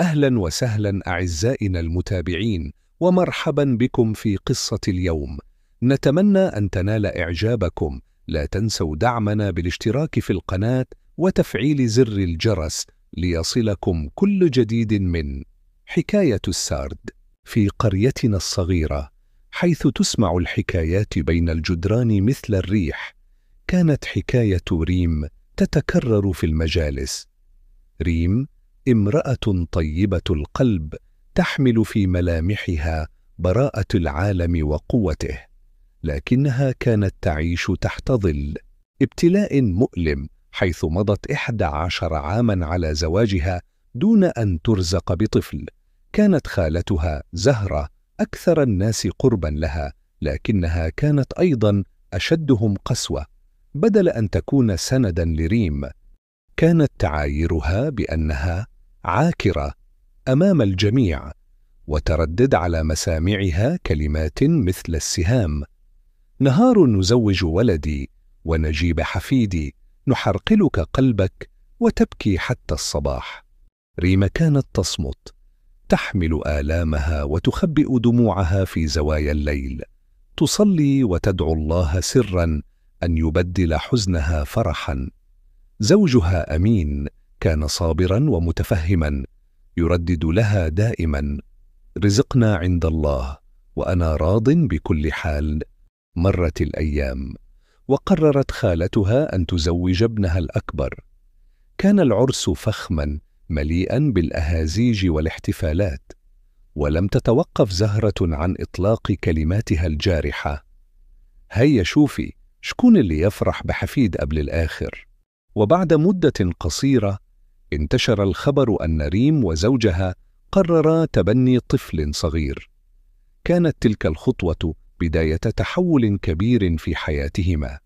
أهلا وسهلا أعزائنا المتابعين، ومرحبا بكم في قصة اليوم. نتمنى أن تنال إعجابكم. لا تنسوا دعمنا بالاشتراك في القناة وتفعيل زر الجرس ليصلكم كل جديد من حكاية السارد. في قريتنا الصغيرة، حيث تسمع الحكايات بين الجدران مثل الريح، كانت حكاية ريم تتكرر في المجالس. ريم امرأة طيبة القلب، تحمل في ملامحها براءة العالم وقوته، لكنها كانت تعيش تحت ظل ابتلاء مؤلم، حيث مضت 11 عاما على زواجها دون أن ترزق بطفل. كانت خالتها زهرة أكثر الناس قربا لها، لكنها كانت أيضا أشدهم قسوة. بدل أن تكون سندا لريم، كانت تعايرها بأنها عاكرة أمام الجميع، وتردد على مسامعها كلمات مثل السهام: نهار نزوج ولدي، ونجيب حفيدي، نحرقلك قلبك وتبكي حتى الصباح. ريم كانت تصمت، تحمل آلامها وتخبئ دموعها في زوايا الليل، تصلي وتدعو الله سرا أن يبدل حزنها فرحا. زوجها أمين كان صابرا ومتفهما، يردد لها دائما: رزقنا عند الله وأنا راض بكل حال. مرت الأيام، وقررت خالتها أن تزوج ابنها الأكبر. كان العرس فخما مليئا بالأهازيج والاحتفالات، ولم تتوقف زهرة عن إطلاق كلماتها الجارحة: هيا شوفي شكون اللي يفرح بحفيد قبل الآخر. وبعد مدة قصيرة، انتشر الخبر أن ريم وزوجها قررا تبني طفل صغير. كانت تلك الخطوة بداية تحول كبير في حياتهما.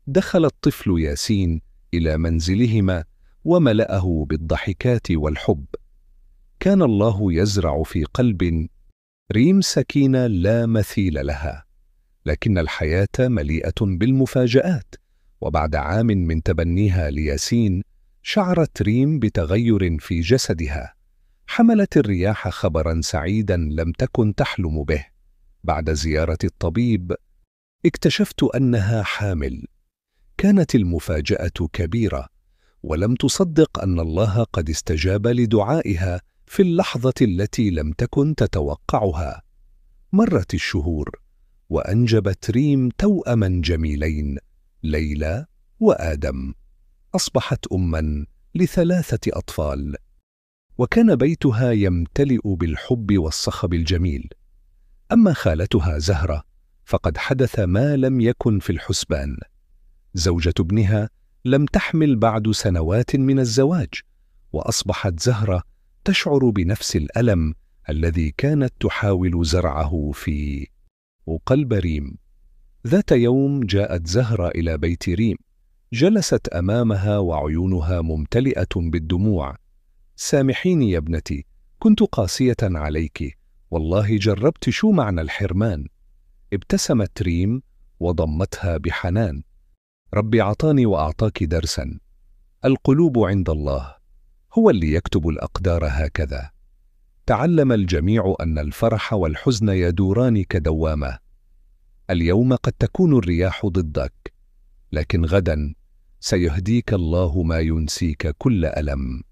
دخل الطفل ياسين إلى منزلهما وملأه بالضحكات والحب. كان الله يزرع في قلب ريم سكينة لا مثيل لها، لكن الحياة مليئة بالمفاجآت. وبعد عام من تبنيها لياسين، شعرت ريم بتغير في جسدها. حملت الرياح خبرا سعيدا لم تكن تحلم به. بعد زيارة الطبيب، اكتشفت أنها حامل. كانت المفاجأة كبيرة، ولم تصدق أن الله قد استجاب لدعائها في اللحظة التي لم تكن تتوقعها. مرت الشهور، وأنجبت ريم توأما جميلين، ليلى وآدم. أصبحت أماً ل3 أطفال، وكان بيتها يمتلئ بالحب والصخب الجميل. أما خالتها زهرة، فقد حدث ما لم يكن في الحسبان. زوجة ابنها لم تحمل بعد سنوات من الزواج، وأصبحت زهرة تشعر بنفس الألم الذي كانت تحاول زرعه في قلب ريم. ذات يوم جاءت زهرة إلى بيت ريم، جلست أمامها وعيونها ممتلئة بالدموع. سامحيني يا ابنتي، كنت قاسية عليك، والله جربت شو معنى الحرمان. ابتسمت ريم وضمتها بحنان: ربي عطاني وأعطاك درسا، القلوب عند الله، هو اللي يكتب الأقدار هكذا. تعلم الجميع أن الفرح والحزن يدوران كدوامة. اليوم قد تكون الرياح ضدك، لكن غدا سيهديك الله ما ينسيك كل ألم.